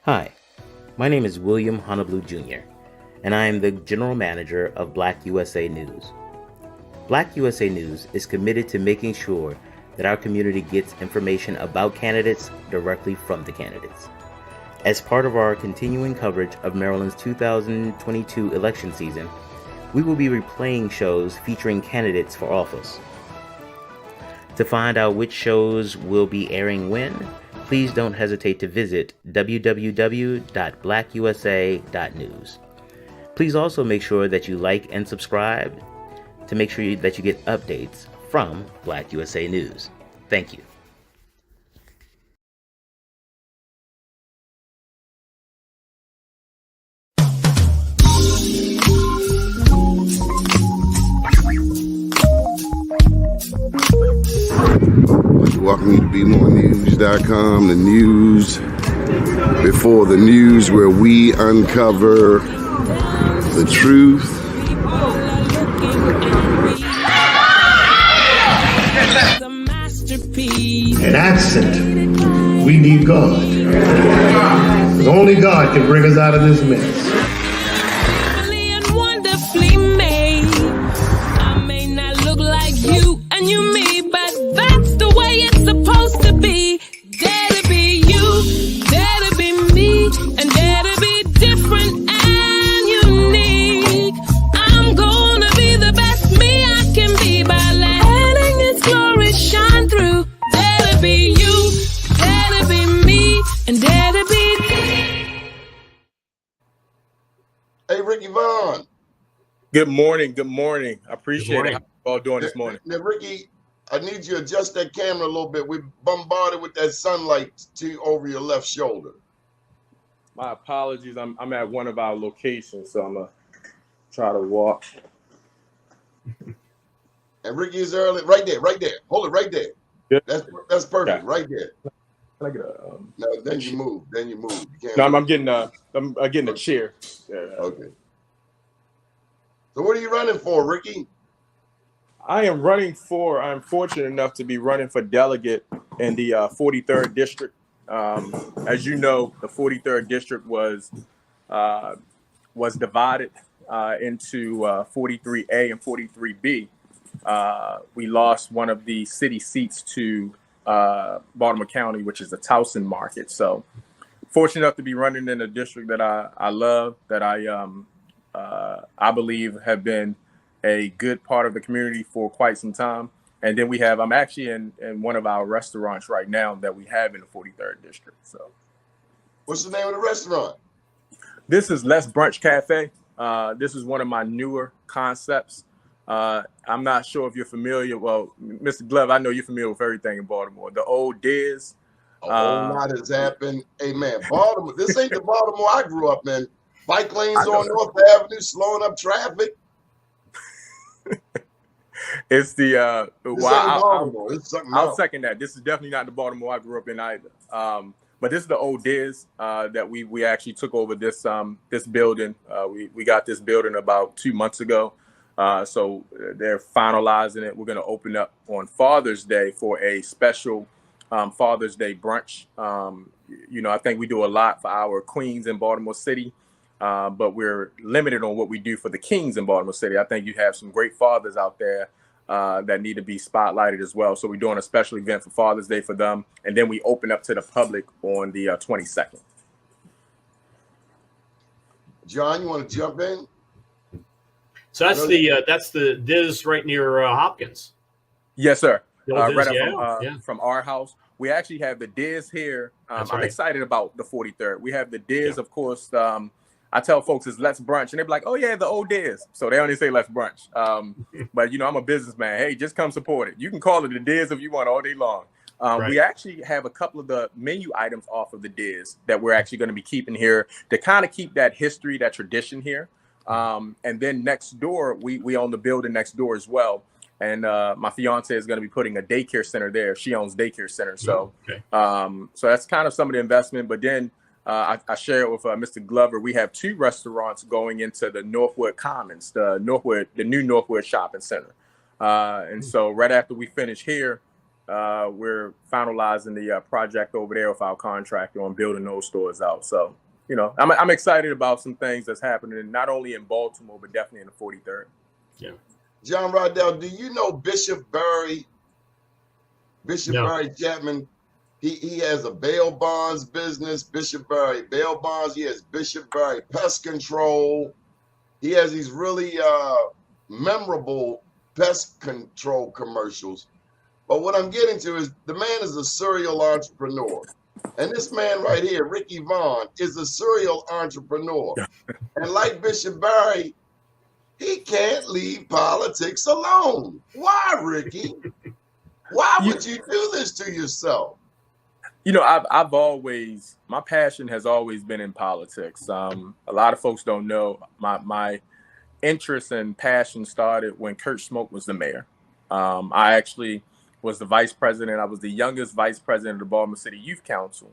Hi, my name is William Honolulu Jr., and I am the General Manager of BlackUSA.news. BlackUSA.news is committed to making sure that our community gets information about candidates directly from the candidates. As part of our continuing coverage of Maryland's 2022 election season, we will be replaying shows featuring candidates for office. To find out which shows will be airing when, please don't hesitate to visit www.blackusa.news. Please also make sure that you like and subscribe to make sure that you get updates from Black USA News. Thank you. Welcome to BeMoreNews.com, the news before the news, where we uncover the truth. And absent, we need God. Only God can bring us out of this mess. I may not look like you and you me, but that's the way it's supposed to be. Dare to be you, dare to be me, and dare to be different and unique. I'm gonna be the best me I can be by letting its glory shine through. Dare to be you, dare to be me, and dare to be. Hey, Rikki Vaughn. Good morning. Good morning. I appreciate it. How you all doing this morning? Now, Rikki, I need you to adjust that camera a little bit. We're bombarded with that sunlight over your left shoulder. My apologies. I'm at one of our locations, so I'm gonna try to walk. And Rikki is early, right there. Hold it right there. Good. That's perfect, Okay. Right there. Can I get a? No, then you move. You can't. No, I'm getting a chair. Yeah. Okay. So what are you running for, Rikki? I'm fortunate enough to be running for delegate in the 43rd district. As you know, the 43rd district was divided into 43A and 43B. We lost one of the city seats to Baltimore County, which is the Towson market. So fortunate enough to be running in a district that I love, that I believe have been a good part of the community for quite some time. And then I'm actually in one of our restaurants right now that we have in the 43rd district. So What's the name of the restaurant? this is Let's Brunch Cafe. This is one of my newer concepts. I'm not sure if you're familiar. Well, Mr. Glove, I know you're familiar with everything in Baltimore. The old Diz. A whole lot has happened. Hey, man, Baltimore. This ain't the Baltimore I grew up in. Bike lanes on North Avenue, slowing up traffic. It's the Baltimore. It's something I'll else. second that. This is definitely not the Baltimore I grew up in either. But this is the old Diz that we actually took over this building. We got this building about 2 months ago. So they're finalizing it. We're going to open up on Father's Day for a special Father's Day brunch. I think we do a lot for our queens in Baltimore City. But we're limited on what we do for the kings in Baltimore City. I think you have some great fathers out there that need to be spotlighted as well. So we're doing a special event for Father's Day for them. And then we open up to the public on the 22nd. John, you want to jump in? So that's the Diz right near Hopkins. Yes, sir. Diz, Right up from our house. We actually have the Diz here. I'm right. excited about the 43rd. We have the Diz, of course. I tell folks it's Let's Brunch, and they're like, oh, yeah, the old Diz. So they only say Let's Brunch. But, I'm a businessman. Hey, just come support it. You can call it the Diz if you want all day long. Right. We actually have a couple of the menu items off of the Diz that we're actually going to be keeping here to kind of keep that history, that tradition here. And then next door, we own the building next door as well. And my fiance is going to be putting a daycare center there. She owns daycare center. So, so that's kind of some of the investment. But then I share it with Mr. Glover. We have 2 restaurants going into the Northwood Commons, the new Northwood Shopping Center. And so right after we finish here, we're finalizing the project over there with our contractor on building those stores out. So, you know, I'm excited about some things that's happening, not only in Baltimore, but definitely in the 43rd. Yeah. John Rydell, do you know Bishop Barry Chapman? He has a bail bonds business, Bishop Barry bail bonds. He has Bishop Barry pest control. He has these really memorable pest control commercials. But what I'm getting to is the man is a serial entrepreneur. And this man right here, Rikki Vaughn, is a serial entrepreneur. And like Bishop Barry, he can't leave politics alone. Why, Rikki? Why would you do this to yourself? You know, I've always, my passion has always been in politics. A lot of folks don't know my interest and passion started when Kurt Smoke was the mayor. I actually was the vice president. I was the youngest vice president of the Baltimore City Youth Council.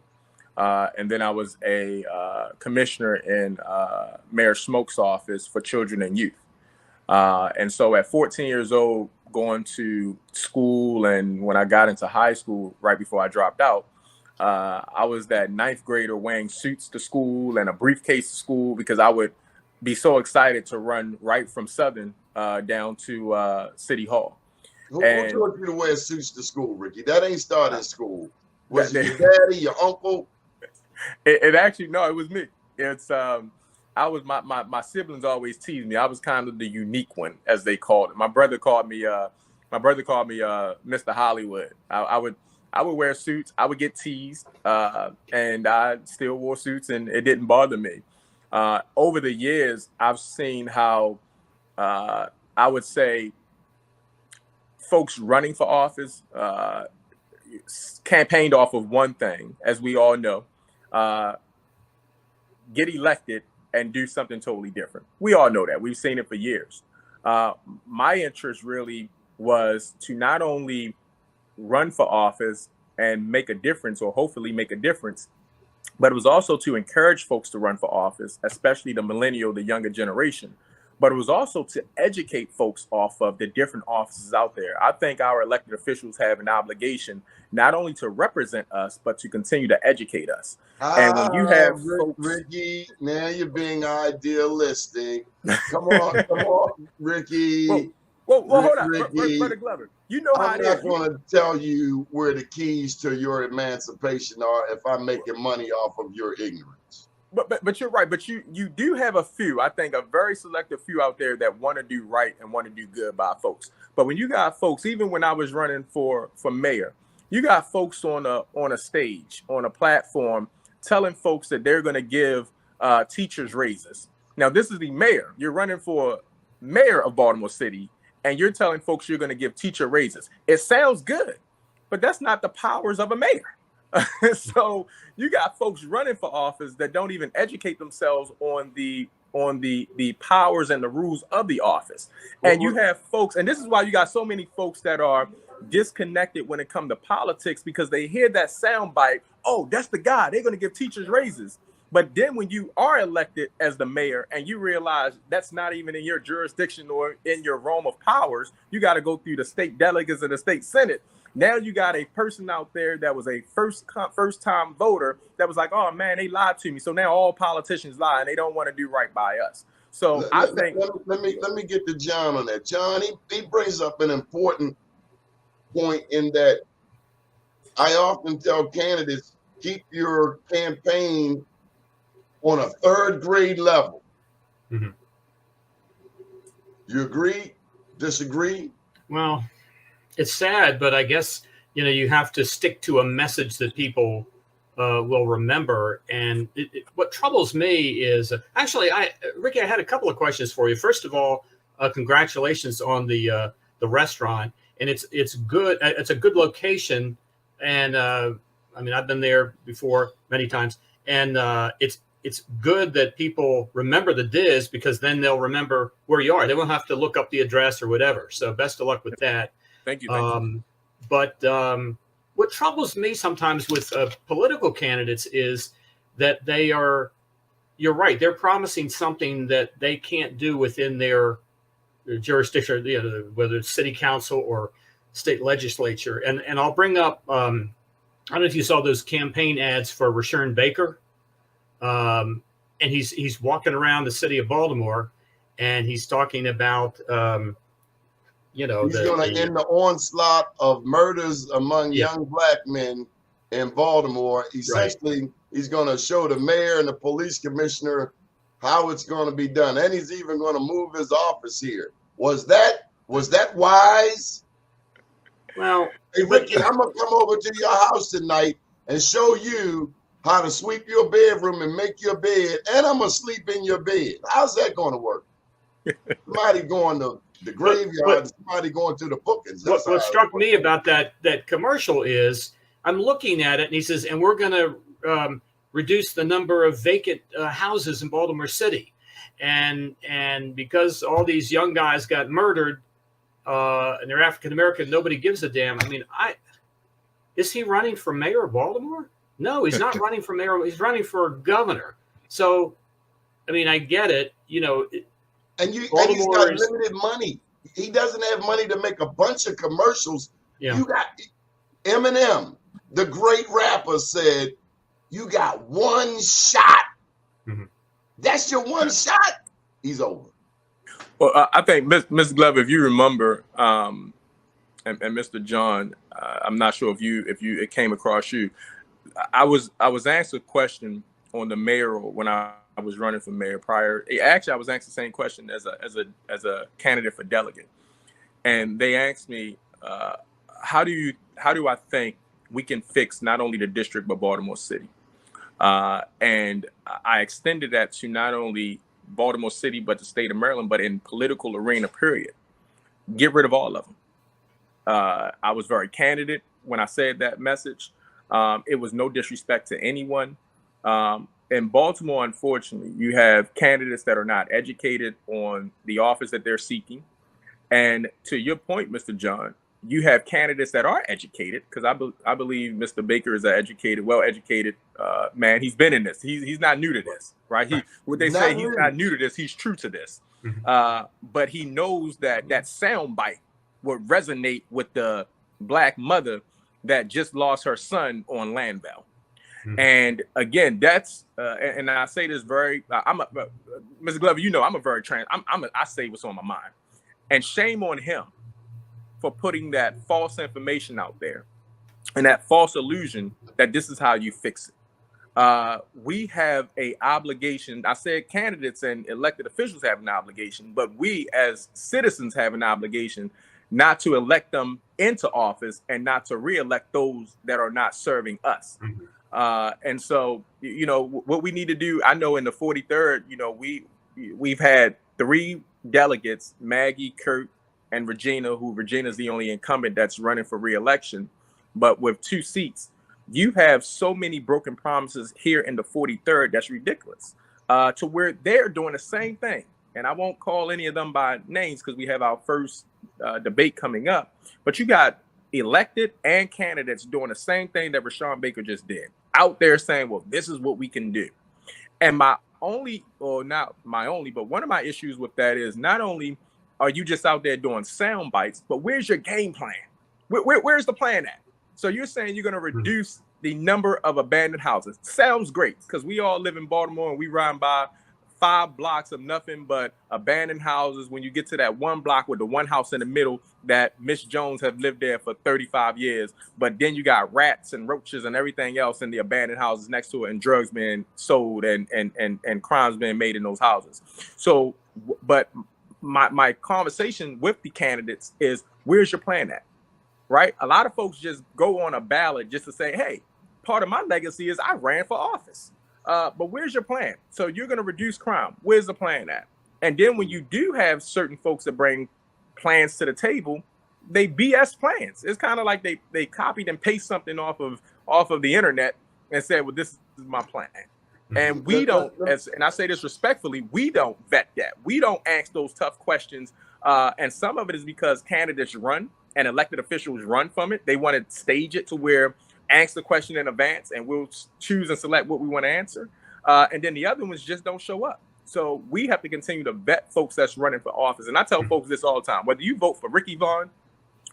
And then I was a commissioner in Mayor Smoke's office for children and youth. And so at 14 years old, going to school, and when I got into high school, right before I dropped out, I was that ninth grader wearing suits to school and a briefcase to school because I would be so excited to run right from Southern down to City Hall. Who taught you to wear suits to school, Rikki? That ain't started school. Was it your daddy, your uncle? It actually, no, it was me. It's I was my siblings always teased me. I was kind of the unique one, as they called it. My brother called me Mr. Hollywood. I would wear suits. I would get teased, and I still wore suits, and it didn't bother me. Over the years, I've seen how I would say folks running for office campaigned off of one thing, as we all know, get elected and do something totally different. We all know that. We've seen it for years. My interest really was to not only run for office and make a difference, or hopefully make a difference, but it was also to encourage folks to run for office, especially the millennial, the younger generation. But it was also to educate folks off of the different offices out there. I think our elected officials have an obligation not only to represent us, but to continue to educate us. And when you have Rikki, now you're being idealistic. Come on, Rikki. Well, hold on, Brother Glover. You know how I'm not going to tell you where the keys to your emancipation are if I'm making money off of your ignorance. But you're right. But you do have a few, I think, a very selective few out there that want to do right and want to do good by folks. But when you got folks, even when I was running for mayor, you got folks on a stage, on a platform, telling folks that they're going to give teachers raises. Now, this is the mayor. You're running for mayor of Baltimore City, and you're telling folks you're going to give teacher raises. It sounds good, but that's not the powers of a mayor. So you got folks running for office that don't even educate themselves on the powers and the rules of the office. And you have folks, and this is why you got so many folks that are disconnected when it comes to politics, because they hear that sound bite, oh, that's the guy, they're going to give teachers raises. But then when you are elected as the mayor and you realize that's not even in your jurisdiction or in your realm of powers, you got to go through the state delegates and the state senate. Now you got a person out there that was a first-time voter that was like, oh, man, they lied to me. So now all politicians lie and they don't want to do right by us. So let me get to John on that. John, he brings up an important point in that I often tell candidates, keep your campaign on a third grade level. Mm-hmm. You agree? Disagree? Well, it's sad, but I guess, you have to stick to a message that people will remember. And what troubles me is actually, Rikki, I had a couple of questions for you. First of all, congratulations on the restaurant, and it's good. It's a good location, and I've been there before many times, and it's good that people remember the Diz, because then they'll remember where you are. They won't have to look up the address or whatever. So best of luck with that. Thank you. But what troubles me sometimes with political candidates is that you're right, they're promising something that they can't do within their jurisdiction, whether it's city council or state legislature. And I'll bring up, I don't know if you saw those campaign ads for Rashawn Baker. And he's walking around the city of Baltimore, and he's talking about, he's going to end the onslaught of murders among young black men in Baltimore. Essentially, he's going to show the mayor and the police commissioner how it's going to be done, and he's even going to move his office here. Was that wise? Well, hey, Rikki, I'm going to come over to your house tonight and show you how to sweep your bedroom and make your bed, and I'm going to sleep in your bed. How's that going to work? Somebody going to the graveyard, somebody going to the bookings. What struck me about that commercial is I'm looking at it, and he says, and we're going to reduce the number of vacant houses in Baltimore City. And because all these young guys got murdered and they're African-American, nobody gives a damn. I mean, is he running for mayor of Baltimore? No, he's not running for mayor. He's running for governor. So, I mean, I get it. And he's got limited money. He doesn't have money to make a bunch of commercials. Yeah. You got Eminem, the great rapper, said, you got one shot. Mm-hmm. That's your one shot. He's over. Well, I think, Ms. Glover, if you remember, and Mr. John, I'm not sure if it came across you. I was asked a question on the mayoral when I was running for mayor prior. Actually, I was asked the same question as a candidate for delegate, and they asked me, how do I think we can fix not only the district but Baltimore City? And I extended that to not only Baltimore City but the state of Maryland, but in political arena. Period. Get rid of all of them. I was very candid when I said that message. It was no disrespect to anyone. In Baltimore, unfortunately, you have candidates that are not educated on the office that they're seeking. And to your point, Mr. John, you have candidates that are educated, because I believe Mr. Baker is an well-educated man. He's been in this. He's not new to this, right? He's not new to this. He's true to this. Mm-hmm. But he knows that sound bite would resonate with the black mother that just lost her son on Landval. Mm-hmm. And again, that's and I say this very. Mr. Glover, I'm a very I say what's on my mind, and shame on him for putting that false information out there and that false illusion that this is how you fix it. We have a obligation. I said candidates and elected officials have an obligation, but we as citizens have an obligation not to elect them into office and not to re-elect those that are not serving us. Mm-hmm. And so, what we need to do, I know in the 43rd, we've had 3 delegates, Maggie, Kurt, and Regina's the only incumbent that's running for re-election. But with 2 seats, you have so many broken promises here in the 43rd, that's ridiculous, to where they're doing the same thing. And I won't call any of them by names because we have our first debate coming up. But you got elected and candidates doing the same thing that Rashawn Baker just did, out there saying, well, this is what we can do. And one of my issues with that is not only are you just out there doing sound bites, but where's your game plan? Where's the plan at? So you're saying you're going to reduce the number of abandoned houses. Sounds great, because we all live in Baltimore and we ride by 5 blocks of nothing but abandoned houses. When you get to that one block with the one house in the middle that Miss Jones have lived there for 35 years, but then you got rats and roaches and everything else in the abandoned houses next to it, and drugs being sold and crimes being made in those houses. So, but my conversation with the candidates is, where's your plan at? Right? A lot of folks just go on a ballot just to say, hey, part of my legacy is I ran for office. But where's your plan? So you're going to reduce crime. Where's the plan at? And then when you do have certain folks that bring plans to the table, they BS plans. It's kind of like they copied and paste something off of the internet and said, well, this is my plan. And we don't, and I say this respectfully, we don't vet that. We don't ask those tough questions. And some of it is because candidates run and elected officials run from it. They want to stage it to where ask the question in advance and we'll choose and select what we want to answer. And then the other ones just don't show up. So we have to continue to vet folks that's running for office. And I tell folks this all the time, whether you vote for Rikki Vaughn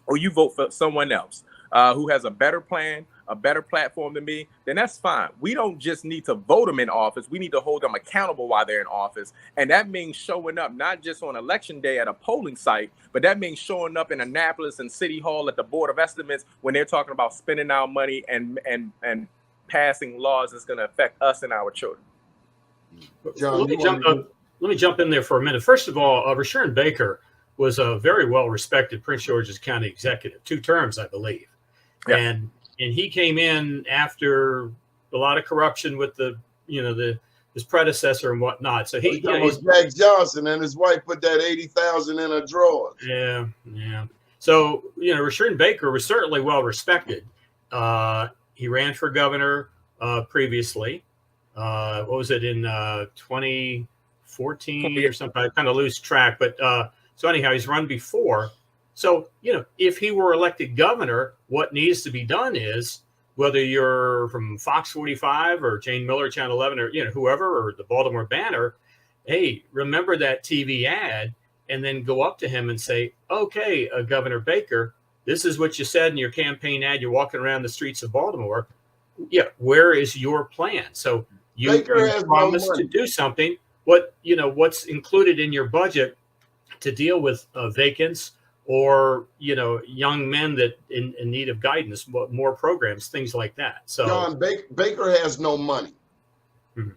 or you vote for someone else who has a better plan, a better platform than me, then that's fine. We don't just need to vote them in office. We need to hold them accountable while they're in office. And that means showing up not just on election day at a polling site, but that means showing up in Annapolis and City Hall at the Board of Estimates when they're talking about spending our money and passing laws that's going to affect us and our children. John, let me jump in there for a minute. First of all, Rashawn Baker was a very well-respected Prince George's County executive, 2 terms, I believe. Yeah. And he came in after a lot of corruption with his predecessor and whatnot. So he's Jack Johnson, and his wife put that $80,000 in her drawers. Yeah. So Rashawn Baker was certainly well respected. He ran for governor previously. What was it, in 2014 or something? I kind of lose track, but so anyhow, he's run before. So, if he were elected governor, what needs to be done is, whether you're from Fox 45 or Jane Miller, Channel 11, or, whoever, or the Baltimore Banner, hey, remember that TV ad, and then go up to him and say, okay, Governor Baker, this is what you said in your campaign ad. You're walking around the streets of Baltimore. Yeah, where is your plan? So you promised to do something. What's included in your budget to deal with vacants or young men that in need of guidance, more programs, things like that. So John, Baker has no money. Mm-hmm.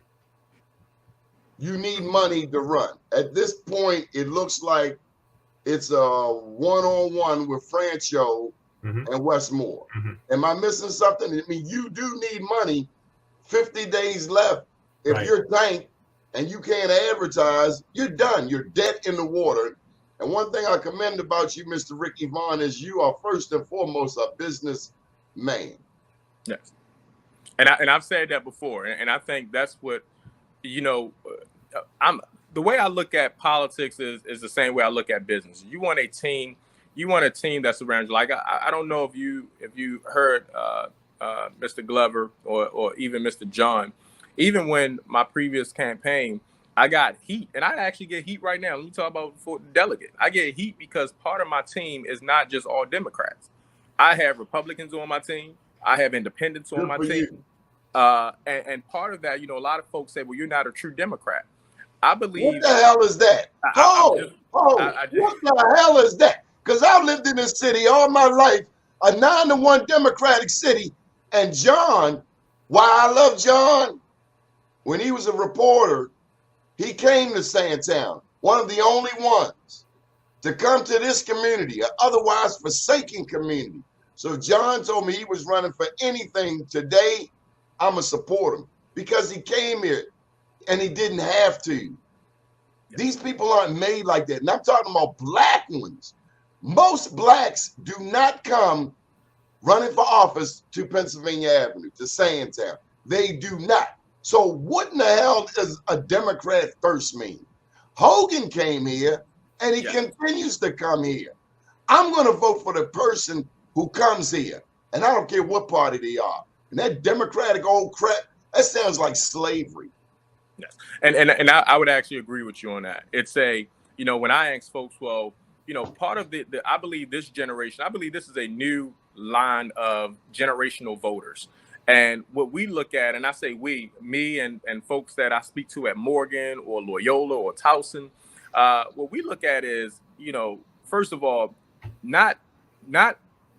You need money to run. At this point, it looks like it's a one-on-one with Francho and Westmore. Mm-hmm. Am I missing something? I mean, you do need money. 50 days left. If you're tanked and you can't advertise, you're done. You're dead in the water. And one thing I commend about you, Mr. Rikki Vaughn, is you are first and foremost a businessman. Yes. And I've said that before. And I think that's what, the way I look at politics is the same way I look at business. You want a team that's around you. Like, I don't know if you heard Mr. Glover or even Mr. John, even when my previous campaign, I got heat, and I actually get heat right now. Let me talk about for delegate. I get heat because part of my team is not just all Democrats. I have Republicans on my team. I have independents on my team. And part of that, a lot of folks say, well, you're not a true Democrat. I believe. What the hell is that? What the hell is that? Because I've lived in this city all my life, a 9-1 Democratic city. And John, why I love John, when he was a reporter, he came to Sandtown, one of the only ones to come to this community, an otherwise forsaken community. So John told me he was running for anything today, I'm going to support him because he came here and he didn't have to. These people aren't made like that. And I'm talking about black ones. Most blacks do not come running for office to Pennsylvania Avenue, to Sandtown. They do not. So what in the hell does a Democrat first mean? Hogan came here and he continues to come here. I'm going to vote for the person who comes here. And I don't care what party they are. And that Democratic old crap, that sounds like slavery. Yes. And I would actually agree with you on that. It's when I ask folks, well, part of I believe this generation, I believe this is a new line of generational voters. And what we look at, and I say me and folks that I speak to at Morgan or Loyola or Towson, what we look at is, first of all, not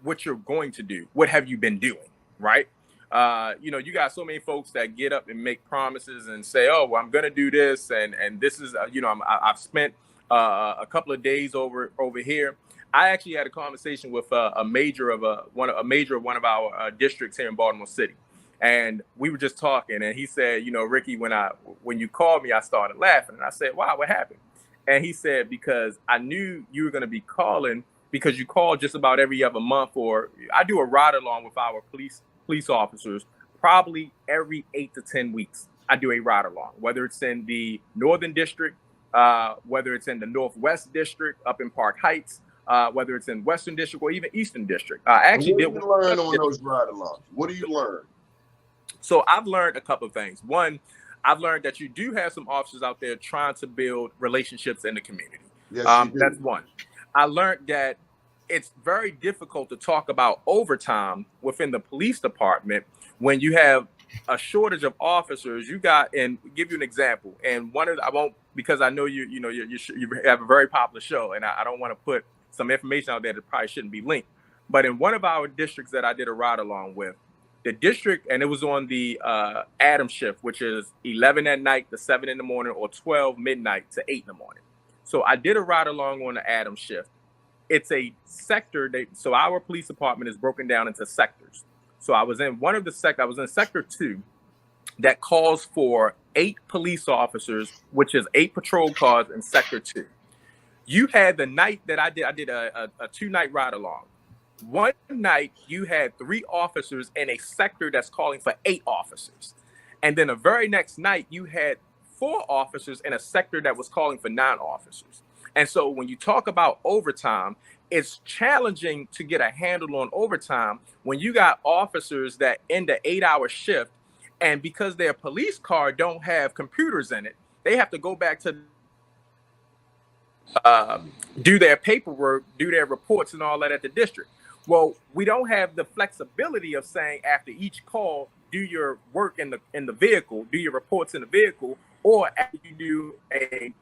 what you're going to do. What have you been doing, right? You got so many folks that get up and make promises and say, oh, well, I'm going to do this. And this is, I've spent a couple of days over here. I actually had a conversation with a major of one of our districts here in Baltimore City, and we were just talking. And he said, Rikki, when you called me, I started laughing, and I said, wow, what happened? And he said, because I knew you were going to be calling because you call just about every other month, or I do a ride along with our police officers probably every 8 to 10 weeks. I do a ride along, whether it's in the Northern District, whether it's in the Northwest District up in Park Heights. Whether it's in Western District or even Eastern District. I actually did learn on those ride-alongs. What do you learn? So I've learned a couple of things. One, I've learned that you do have some officers out there trying to build relationships in the community. Yes, that's one. I learned that it's very difficult to talk about overtime within the police department when you have a shortage of officers. You got, and give you an example, and I won't, because I know you have a very popular show, and I don't want to put some information out there that probably shouldn't be linked. But in one of our districts that I did a ride along with, the district, and it was on the Adam shift, which is 11 at night to 7 in the morning, or 12 midnight to 8 in the morning. So I did a ride along on the Adam shift. It's a sector so our police department is broken down into sectors. So I was in one of the I was in sector 2 that calls for 8 police officers, which is 8 patrol cars in sector 2. You had the night that I did a 2-night ride along. One night you had 3 officers in a sector that's calling for 8 officers. And then the very next night you had 4 officers in a sector that was calling for 9 officers. And so when you talk about overtime, it's challenging to get a handle on overtime when you got officers that end the 8-hour shift, and because their police car don't have computers in it, they have to go back to do their paperwork, do their reports and all that at the district. Well, we don't have the flexibility of saying after each call, do your work in the vehicle, do your reports in the vehicle, or after you do a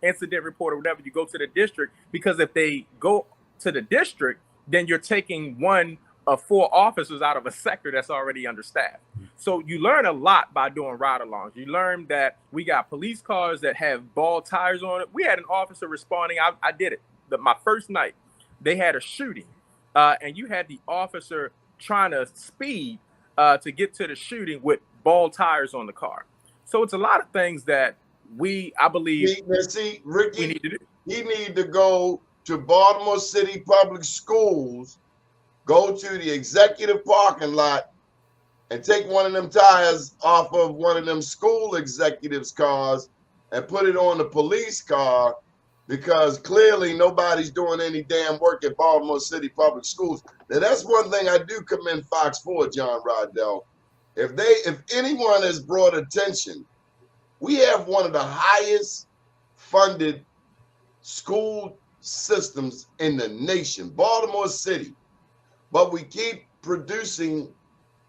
incident report or whatever, you go to the district, because if they go to the district, then you're taking one of 4 officers out of a sector that's already understaffed. So you learn a lot by doing ride-alongs. You learn that we got police cars that have bald tires on it. We had an officer responding. I did it. My first night, they had a shooting, and you had the officer trying to speed to get to the shooting with bald tires on the car. So it's a lot of things that I believe see, Rikki, we need to do. He need to go to Baltimore City Public Schools, go to the executive parking lot, and take one of them tires off of one of them school executives' cars and put it on the police car, because clearly nobody's doing any damn work at Baltimore City Public Schools. Now, that's one thing I do commend Fox for, John Rydell. If anyone has brought attention, we have one of the highest funded school systems in the nation, Baltimore City, but we keep producing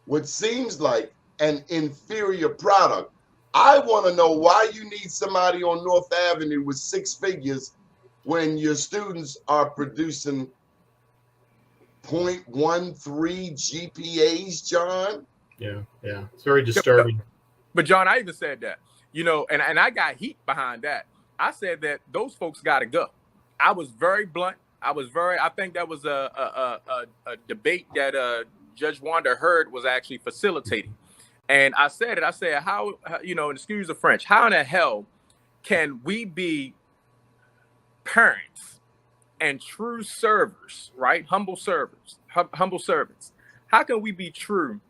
what seems like an inferior product. I want to know why you need somebody on North Avenue with 6 figures when your students are producing 0.13 GPAs, John. Yeah, it's very disturbing. But John, I even said that, and I got heat behind that. I said that those folks got to go. I was very blunt. I think that was a debate that Judge Wanda Hurd was actually facilitating. And I said, how, and excuse the French, how in the hell can we be parents and true servers, right? Humble servants. How can we be true?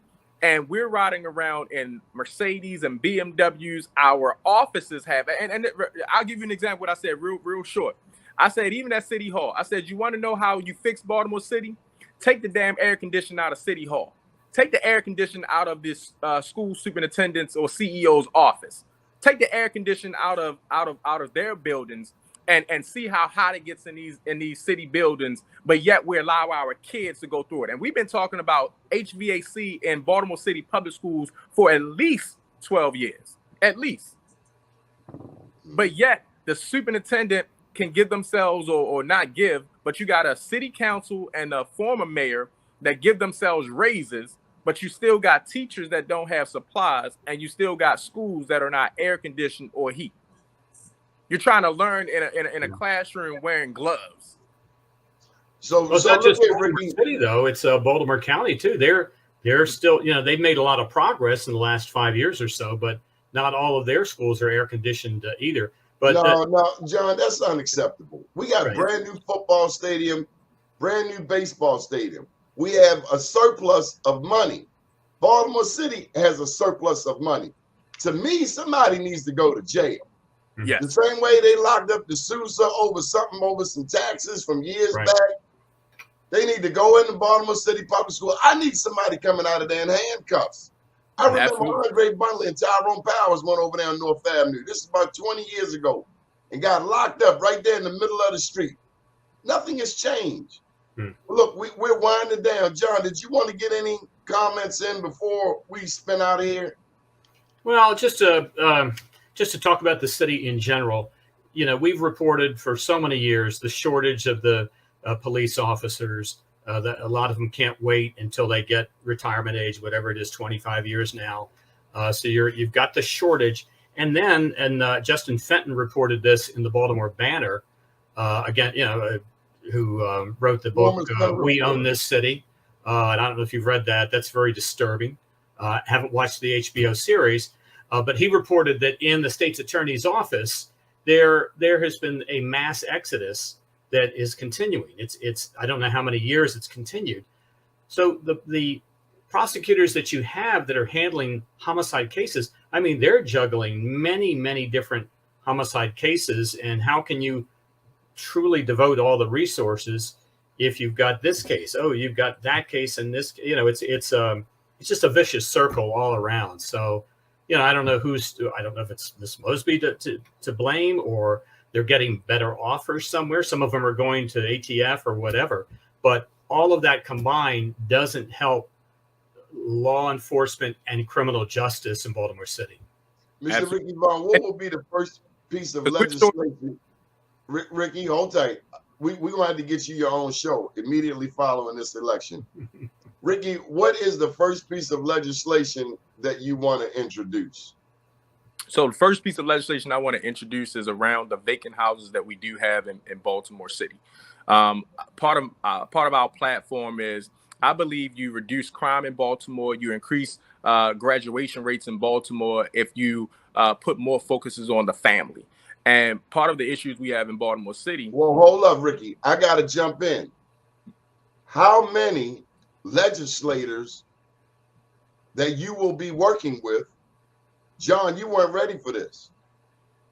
And we're riding around in Mercedes and BMWs. Our offices have, and I'll give you an example. What I said, real short. I said, even at City Hall, I said, you want to know how you fix Baltimore City? Take the damn air conditioning out of City Hall. Take the air conditioning out of this school superintendent's or CEO's office. Take the air conditioning out of their buildings, and see how hot it gets in these city buildings. But yet we allow our kids to go through it. And we've been talking about HVAC in Baltimore City public schools for at least 12 years, at least. But yet the superintendent can give themselves or not give, but you got a city council and a former mayor that give themselves raises, but you still got teachers that don't have supplies, and you still got schools that are not air conditioned or heat. You're trying to learn in a classroom wearing gloves. So it's not just Baltimore City, though. It's Baltimore County too. They're still, they've made a lot of progress in the last 5 years or so, but not all of their schools are air conditioned either. But no, John, that's unacceptable. We got a brand new football stadium, brand new baseball stadium. We have a surplus of money. Baltimore City has a surplus of money. To me, somebody needs to go to jail. Yes. The same way they locked up the Sousa over some taxes from years back. They need to go into Baltimore City Public School. I need somebody coming out of there in handcuffs. I remember Andre Buntley and Tyrone Powers went over there on North Avenue. This is about 20 years ago, and got locked up right there in the middle of the street. Nothing has changed. Look, we're winding down. John, did you want to get any comments in before we spin out of here? Well, just to talk about the city in general, you know, we've reported for so many years the shortage of the police officers. That a lot of them can't wait until they get retirement age, whatever it is, 25 years now. So you've got the shortage. And then, Justin Fenton reported this in the Baltimore Banner, again, you know, who wrote the book, We Own This City. And I don't know if you've read that. That's very disturbing. Haven't watched the HBO series, but he reported that in the state's attorney's office, there has been a mass exodus that is continuing. It's I don't know how many years it's continued. So the prosecutors that you have that are handling homicide cases, I mean, they're juggling many different homicide cases. And how can you truly devote all the resources if you've got this case? Oh, you've got that case, and this, you know, it's just a vicious circle all around. So, you know, I don't know if it's Miss Mosby to blame, or they're getting better offers somewhere. Some of them are going to ATF or whatever, but all of that combined doesn't help law enforcement and criminal justice in Baltimore City. Mr. Rikki Vaughn, what will be the first piece of legislation? Rikki, hold tight. We're going to have to get you your own show immediately following this election. Rikki, what is the first piece of legislation that you want to introduce? So the first piece of legislation I want to introduce is around the vacant houses that we do have in Baltimore City. Part of our platform is, I believe you reduce crime in Baltimore, you increase graduation rates in Baltimore if you put more focuses on the family. And part of the issues we have in Baltimore City. Well, hold up, Rikki. I got to jump in. How many legislators that you will be working with? John, you weren't ready for this.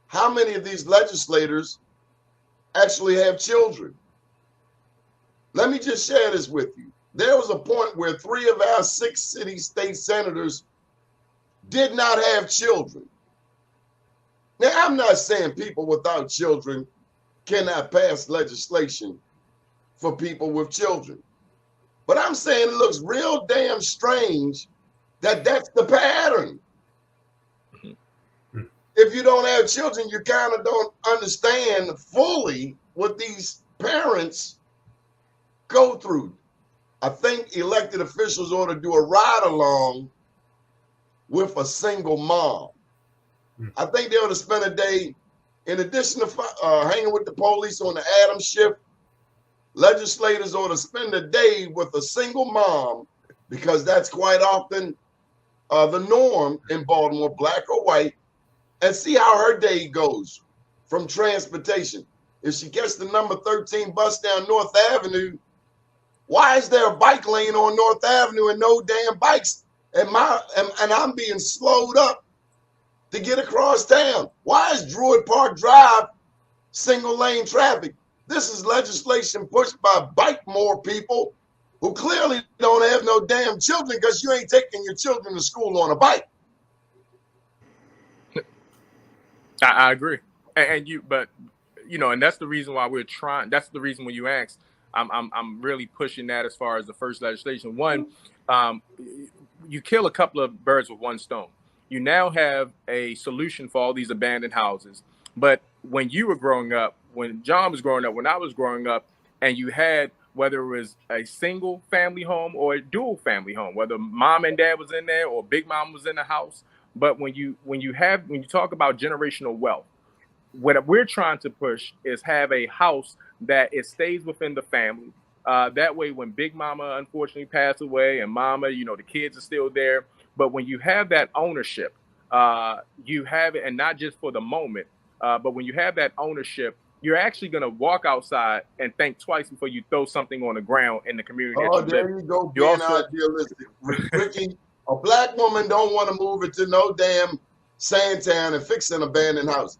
How many of these legislators actually have children? Let me just share this with you. There was a point where 3 of our 6 city-state senators did not have children. Now, I'm not saying people without children cannot pass legislation for people with children, but I'm saying it looks real damn strange that that's the pattern. If you don't have children, you kind of don't understand fully what these parents go through. I think elected officials ought to do a ride-along with a single mom. I think they ought to spend a day, in addition to hanging with the police on the Adams shift, legislators ought to spend a day with a single mom, because that's quite often the norm in Baltimore, black or white, and see how her day goes from transportation. If she gets the number 13 bus down North Avenue, why is there a bike lane on North Avenue and no damn bikes? And I'm being slowed up to get across town. Why is Druid Park Drive single lane traffic? This is legislation pushed by bike more people who clearly don't have no damn children, because you ain't taking your children to school on a bike. I agree, but that's the reason why we're trying. That's the reason when you ask, I'm really pushing that as far as the first legislation. One, you kill a couple of birds with one stone. You now have a solution for all these abandoned houses. But when you were growing up, when John was growing up, when I was growing up, and you had, whether it was a single family home or a dual family home, whether mom and dad was in there or big mom was in the house. But when you talk about generational wealth, what we're trying to push is have a house that it stays within the family. That way, when Big Mama unfortunately passed away and Mama, the kids are still there. But when you have that ownership, you have it, and not just for the moment, but when you have that ownership, you're actually going to walk outside and think twice before you throw something on the ground in the community. Oh, there you go, being idealistic. Rikki, a black woman don't want to move into no damn Sandtown and fix an abandoned house.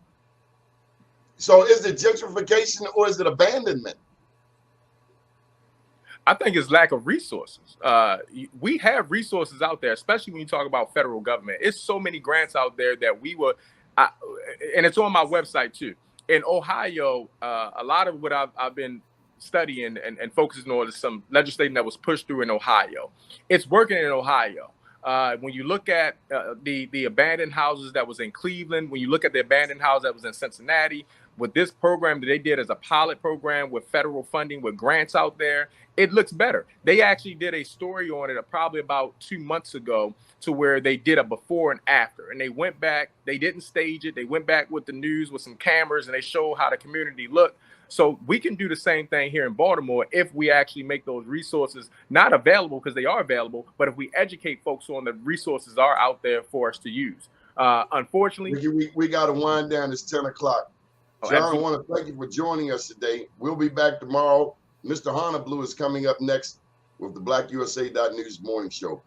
So is it gentrification or is it abandonment? I think it's lack of resources. We have resources out there, especially when you talk about federal government. It's so many grants out there that and it's on my website too. In Ohio, a lot of what I've been studying and focusing on some legislation that was pushed through in Ohio. It's working in Ohio. When you look at the abandoned houses that was in Cleveland, when you look at the abandoned house that was in Cincinnati, with this program that they did as a pilot program with federal funding, with grants out there, it looks better. They actually did a story on it probably about 2 months ago, to where they did a before and after. And they went back, they didn't stage it. They went back with the news with some cameras and they showed how the community looked. So we can do the same thing here in Baltimore if we actually make those resources not available, because they are available, but if we educate folks on the resources are out there for us to use. Unfortunately, we got to wind down. It's 10 o'clock. John, I want to thank you for joining us today. We'll be back tomorrow. Mr. Honolulu is coming up next with the BlackUSA.news morning show.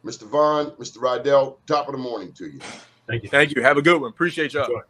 Mr. Vaughn, Mr. Rydell, top of the morning to you. Thank you. Thank you. Have a good one. Appreciate y'all. Sure.